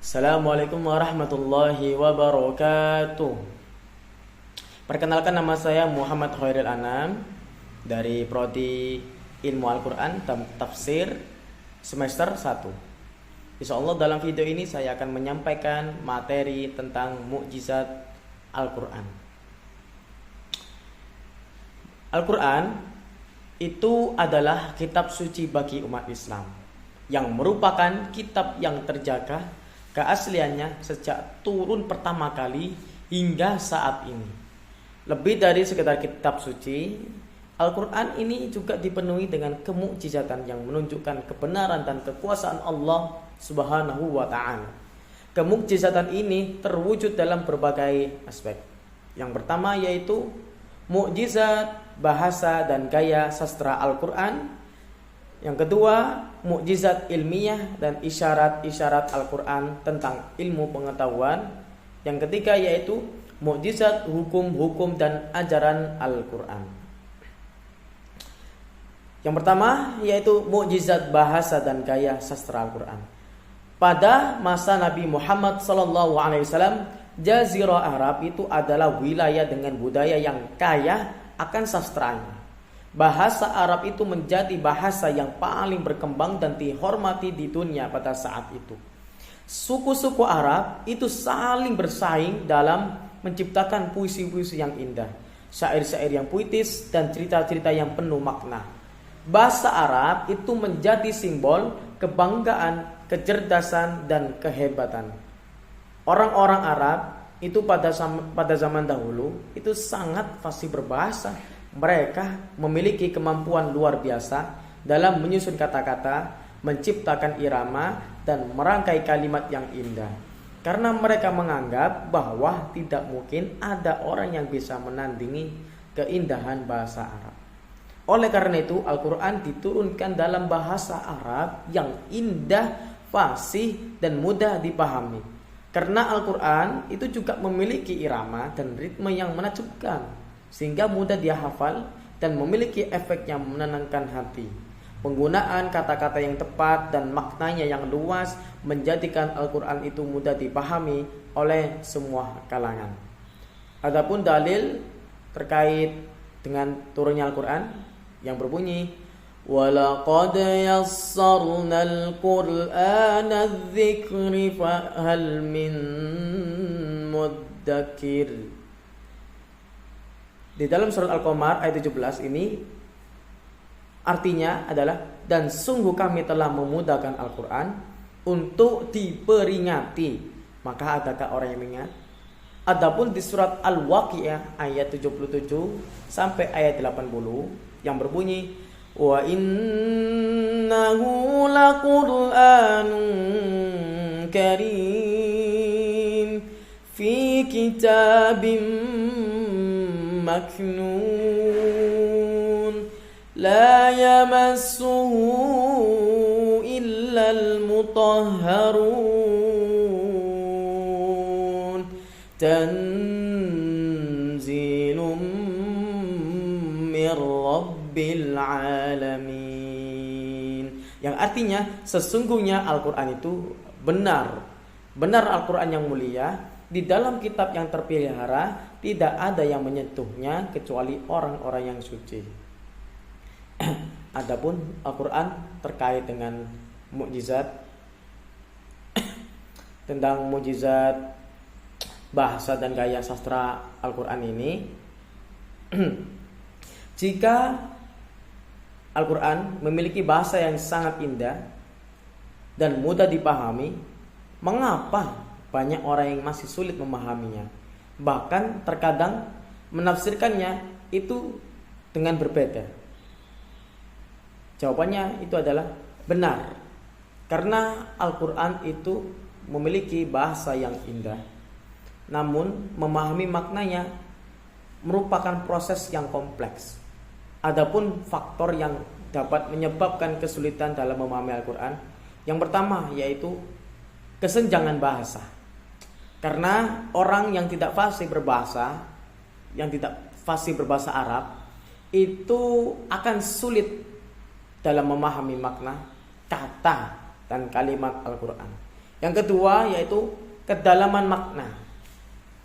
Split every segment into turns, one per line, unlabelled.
Assalamualaikum warahmatullahi wabarakatuh. Perkenalkan, nama saya Muhammad Khairil Anam dari Prodi Ilmu Al-Quran Tafsir semester 1. Insyaallah dalam video ini saya akan menyampaikan materi tentang mukjizat Al-Quran. Al-Quran itu adalah kitab suci bagi umat Islam, yang merupakan kitab yang terjaga keasliannya sejak turun pertama kali hingga saat ini. Lebih dari sekedar kitab suci, Al-Quran ini juga dipenuhi dengan kemukjizatan yang menunjukkan kebenaran dan kekuasaan Allah Subhanahu wa ta'ala. Kemukjizatan ini terwujud dalam berbagai aspek. Yang pertama yaitu mukjizat bahasa dan gaya sastra Al-Quran. Yang kedua, mukjizat ilmiah dan isyarat-isyarat Al-Quran tentang ilmu pengetahuan. Yang ketiga yaitu mukjizat hukum-hukum dan ajaran Al-Quran. Yang pertama yaitu mukjizat bahasa dan gaya sastra Al-Quran. Pada masa Nabi Muhammad SAW, Jazirah Arab itu adalah wilayah dengan budaya yang kaya akan sastranya. Bahasa Arab itu menjadi bahasa yang paling berkembang dan dihormati di dunia pada saat itu. Suku-suku Arab itu saling bersaing dalam menciptakan puisi-puisi yang indah, syair-syair yang puitis, dan cerita-cerita yang penuh makna. Bahasa Arab itu menjadi simbol kebanggaan, kecerdasan, dan kehebatan. Orang-orang Arab itu pada zaman dahulu itu sangat fasih berbahasa. Mereka memiliki kemampuan luar biasa dalam menyusun kata-kata, menciptakan irama, dan merangkai kalimat yang indah. Karena mereka menganggap bahwa tidak mungkin ada orang yang bisa menandingi keindahan bahasa Arab. Oleh karena itu, Al-Quran diturunkan dalam bahasa Arab yang indah, fasih, dan mudah dipahami. Karena Al-Quran itu juga memiliki irama dan ritme yang menakjubkan, sehingga mudah dia hafal dan memiliki efek yang menenangkan hati. Penggunaan kata-kata yang tepat dan maknanya yang luas menjadikan Al-Quran itu mudah dipahami oleh semua kalangan. Adapun dalil terkait dengan turunnya Al-Quran yang berbunyi, وَلَقَدْ يَسَّرْنَا الْقُرْآنَ الذِّكْرِ فَهَلْ مِن مُدَّكِرٍ. Di dalam surat Al-Qamar ayat 17 ini artinya adalah, dan sungguh kami telah memudahkan Al-Quran untuk diperingati, maka adakah orang yang mengingat? Adapun di surat Al-Waqiah ayat 77 sampai ayat 80 yang berbunyi, wa innahu laqur'anun karim fi kitabim maknun la yamassuhu illal mutahharun tanzilum mir rabbil alamin. Yang artinya sesungguhnya Al-Quran itu benar Al-Quran yang mulia, di dalam kitab yang terpelihara, tidak ada yang menyentuhnya kecuali orang-orang yang suci. Adapun Al-Quran terkait dengan mukjizat tentang mukjizat bahasa dan gaya sastra Al-Quran ini, jika Al-Quran memiliki bahasa yang sangat indah dan mudah dipahami, mengapa banyak orang yang masih sulit memahaminya? Bahkan terkadang menafsirkannya itu dengan berbeda. Jawabannya itu adalah benar, karena Al-Quran itu memiliki bahasa yang indah, namun memahami maknanya merupakan proses yang kompleks. Adapun faktor yang dapat menyebabkan kesulitan dalam memahami Al-Quran, yang pertama yaitu kesenjangan bahasa. Karena orang yang tidak fasih berbahasa, yang tidak fasih berbahasa Arab, itu akan sulit dalam memahami makna kata dan kalimat Al-Quran. Yang kedua yaitu kedalaman makna.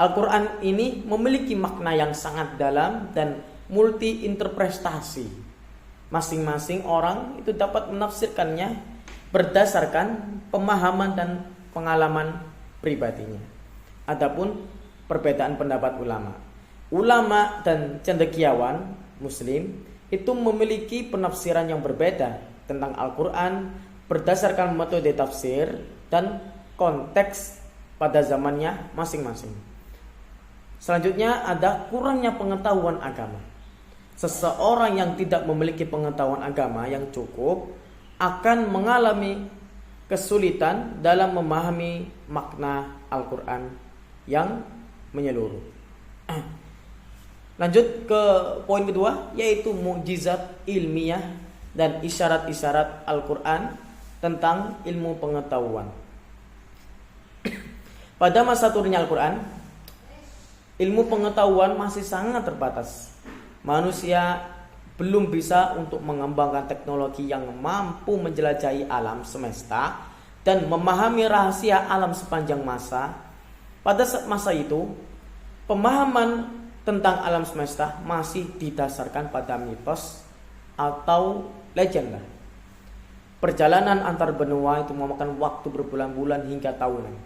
Al-Quran ini memiliki makna yang sangat dalam dan multi interpretasi. Masing-masing orang itu dapat menafsirkannya berdasarkan pemahaman dan pengalaman pribadinya. Adapun perbedaan pendapat ulama dan cendekiawan muslim itu memiliki penafsiran yang berbeda tentang Al-Quran berdasarkan metode tafsir dan konteks pada zamannya masing-masing. Selanjutnya ada kurangnya pengetahuan agama. Seseorang yang tidak memiliki pengetahuan agama yang cukup akan mengalami kesulitan dalam memahami makna Al-Quran yang menyeluruh. Lanjut ke poin kedua, yaitu mukjizat ilmiah dan isyarat-isyarat Al-Quran tentang ilmu pengetahuan. Pada masa turunnya Al-Quran, ilmu pengetahuan masih sangat terbatas. Manusia belum bisa untuk mengembangkan teknologi yang mampu menjelajahi alam semesta dan memahami rahasia alam sepanjang masa. Pada masa itu, pemahaman tentang alam semesta masih didasarkan pada mitos atau legenda. Perjalanan antar benua itu memakan waktu berbulan-bulan hingga tahunan.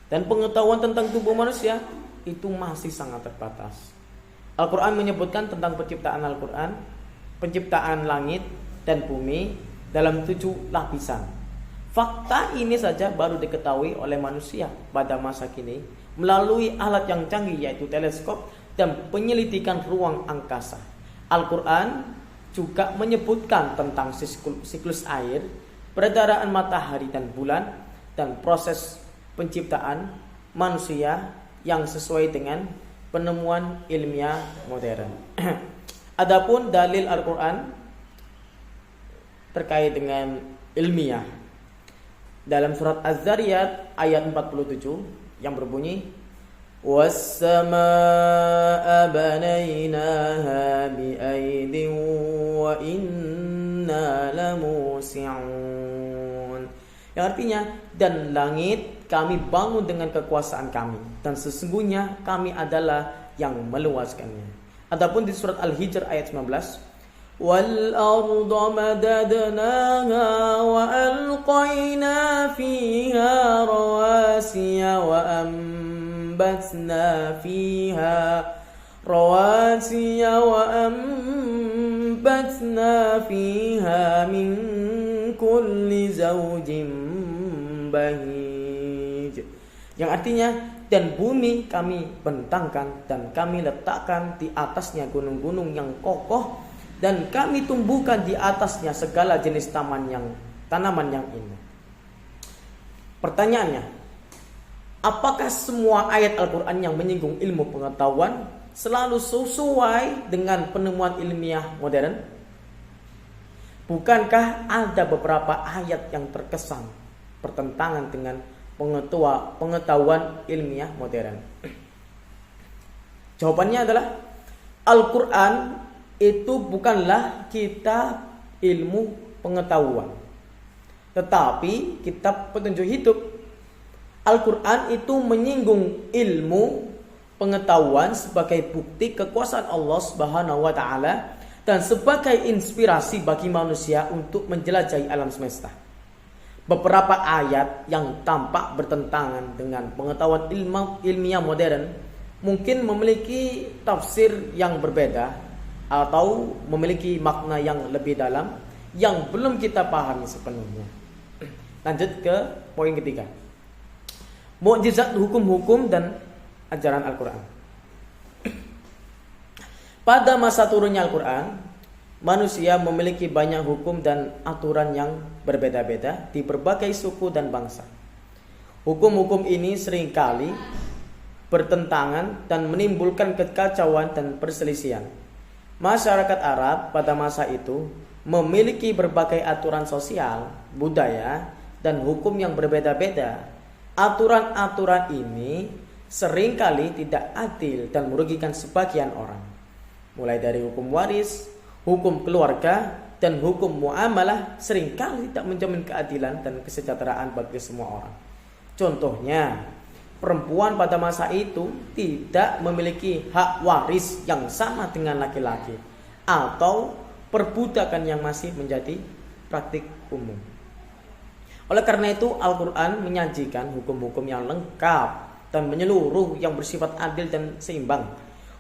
Dan pengetahuan tentang tubuh manusia itu masih sangat terbatas. Al-Quran menyebutkan tentang penciptaan Al-Quran, penciptaan langit dan bumi dalam 7 lapisan. Fakta ini saja baru diketahui oleh manusia pada masa kini melalui alat yang canggih yaitu teleskop dan penyelidikan ruang angkasa. Al-Quran juga menyebutkan tentang siklus air, peredaran matahari dan bulan, dan proses penciptaan manusia yang sesuai dengan penemuan ilmiah modern. Adapun dalil Al-Quran terkait dengan ilmiah dalam surat Az-Zariyat ayat 47 yang berbunyi was-samaa'a banaynaha bi'aidin wa inna lamusi'un, yang artinya dan langit kami bangun dengan kekuasaan kami dan sesungguhnya kami adalah yang meluaskannya. Adapun di surat Al-Hijr ayat 19 وَالْأَرْضَ مَدَدْنَاهَا وَأَلْقَيْنَا فِيهَا رَوَاسِيَ وَأَنبَتْنَا فِيهَا مِنْ كُلِّ زَوْجٍ بَهِيجٍ, yang artinya dan bumi kami bentangkan dan kami letakkan di atasnya gunung-gunung yang kokoh dan kami tumbuhkan di atasnya segala jenis tanaman yang indah. Pertanyaannya, apakah semua ayat Al-Quran yang menyinggung ilmu pengetahuan selalu sesuai dengan penemuan ilmiah modern? Bukankah ada beberapa ayat yang terkesan bertentangan dengan pengetahuan ilmiah modern? Jawabannya adalah Al-Quran itu bukanlah kitab ilmu pengetahuan, tetapi kitab petunjuk hidup. Al-Quran itu menyinggung ilmu pengetahuan sebagai bukti kekuasaan Allah Subhanahu wa Ta'ala dan sebagai inspirasi bagi manusia untuk menjelajahi alam semesta. Beberapa ayat yang tampak bertentangan dengan pengetahuan ilmiah modern mungkin memiliki tafsir yang berbeda atau memiliki makna yang lebih dalam yang belum kita pahami sepenuhnya. Lanjut ke poin ketiga, mukjizat hukum-hukum dan ajaran Al-Quran. Pada masa turunnya Al-Quran, manusia memiliki banyak hukum dan aturan yang berbeda-beda di berbagai suku dan bangsa. Hukum-hukum ini seringkali bertentangan dan menimbulkan kekacauan dan perselisihan. Masyarakat Arab pada masa itu memiliki berbagai aturan sosial, budaya, dan hukum yang berbeda-beda. Aturan-aturan ini seringkali tidak adil dan merugikan sebagian orang. Mulai dari hukum waris, hukum keluarga, dan hukum muamalah seringkali tidak menjamin keadilan dan kesejahteraan bagi semua orang. Contohnya, perempuan pada masa itu tidak memiliki hak waris yang sama dengan laki-laki, atau perbudakan yang masih menjadi praktik umum. Oleh karena itu, Al-Quran menyajikan hukum-hukum yang lengkap dan menyeluruh yang bersifat adil dan seimbang.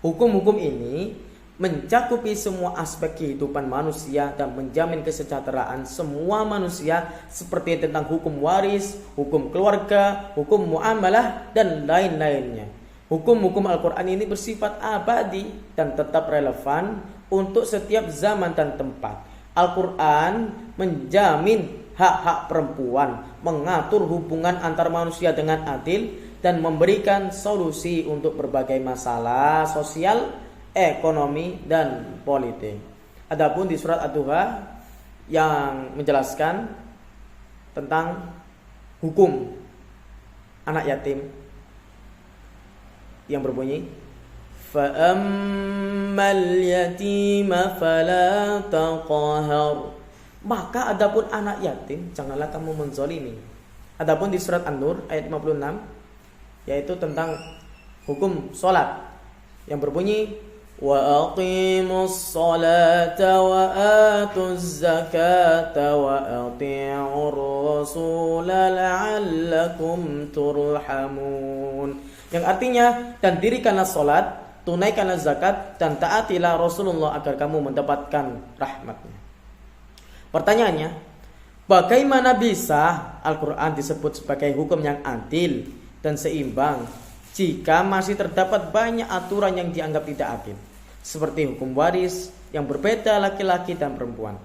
Hukum-hukum ini mencakupi semua aspek kehidupan manusia dan menjamin kesejahteraan semua manusia, seperti tentang hukum waris, hukum keluarga, hukum muamalah, dan lain-lainnya. Hukum-hukum Al-Quran ini bersifat abadi dan tetap relevan untuk setiap zaman dan tempat. Al-Quran menjamin hak-hak perempuan, mengatur hubungan antar manusia dengan adil, dan memberikan solusi untuk berbagai masalah sosial, ekonomi, dan politik. Adapun di surat Ad-Duha yang menjelaskan tentang hukum anak yatim yang berbunyi, فَأَمَّا الْيَتِيمَ فَلَا تَقْهَرْ. Maka adapun anak yatim, janganlah kamu menzalimi. Adapun di surat An-Nur ayat 56, yaitu tentang hukum sholat yang berbunyi, وَأَقِيمُوا الصَّلَاةَ وَآتُوا الزَّكَاةَ وَأَطِيعُوا الرَّسُولَ لَعَلَّكُمْ تُرْحَمُونَ. Yang artinya, dan dirikanlah sholat, tunaikanlah zakat, dan taatilah Rasulullah agar kamu mendapatkan rahmatnya. Pertanyaannya, bagaimana bisa Al-Quran disebut sebagai hukum yang adil dan seimbang jika masih terdapat banyak aturan yang dianggap tidak adil, seperti hukum waris yang berbeda laki-laki dan perempuan?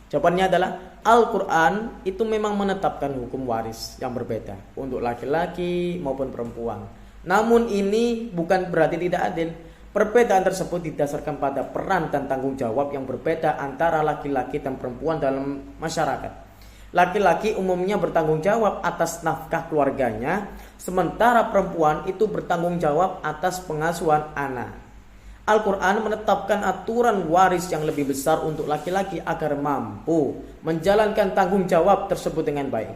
Jawabannya adalah, Al-Quran itu memang menetapkan hukum waris yang berbeda untuk laki-laki maupun perempuan. Namun ini bukan berarti tidak adil. Perbedaan tersebut didasarkan pada peran dan tanggung jawab yang berbeda antara laki-laki dan perempuan dalam masyarakat. Laki-laki umumnya bertanggung jawab atas nafkah keluarganya, sementara perempuan itu bertanggung jawab atas pengasuhan anak. Al-Quran menetapkan aturan waris yang lebih besar untuk laki-laki agar mampu menjalankan tanggung jawab tersebut dengan baik.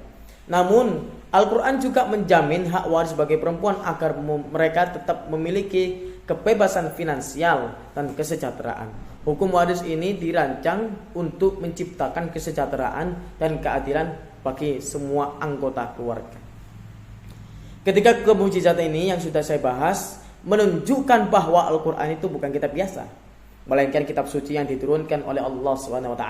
Namun, Al-Quran juga menjamin hak waris bagi perempuan agar mereka tetap memiliki kebebasan finansial dan kesejahteraan. Hukum waris ini dirancang untuk menciptakan kesejahteraan dan keadilan bagi semua anggota keluarga. Ketiga kemujizat ini yang sudah saya bahas menunjukkan bahwa Al-Quran itu bukan kitab biasa, melainkan kitab suci yang diturunkan oleh Allah SWT.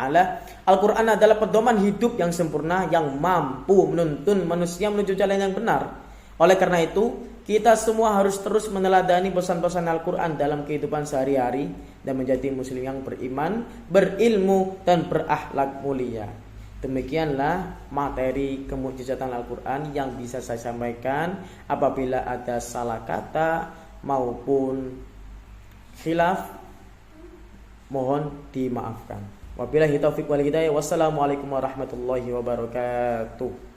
Al-Quran adalah pedoman hidup yang sempurna yang mampu menuntun manusia menuju jalan yang benar. Oleh karena itu, kita semua harus terus meneladani pesan-pesan Al-Quran dalam kehidupan sehari-hari dan menjadi muslim yang beriman, berilmu, dan berakhlak mulia. Demikianlah materi kemujizatan Al-Quran yang bisa saya sampaikan. Apabila ada salah kata maupun khilaf, mohon dimaafkan. Wabillahi taufiq wal hidayah. Wassalamualaikum warahmatullahi wabarakatuh.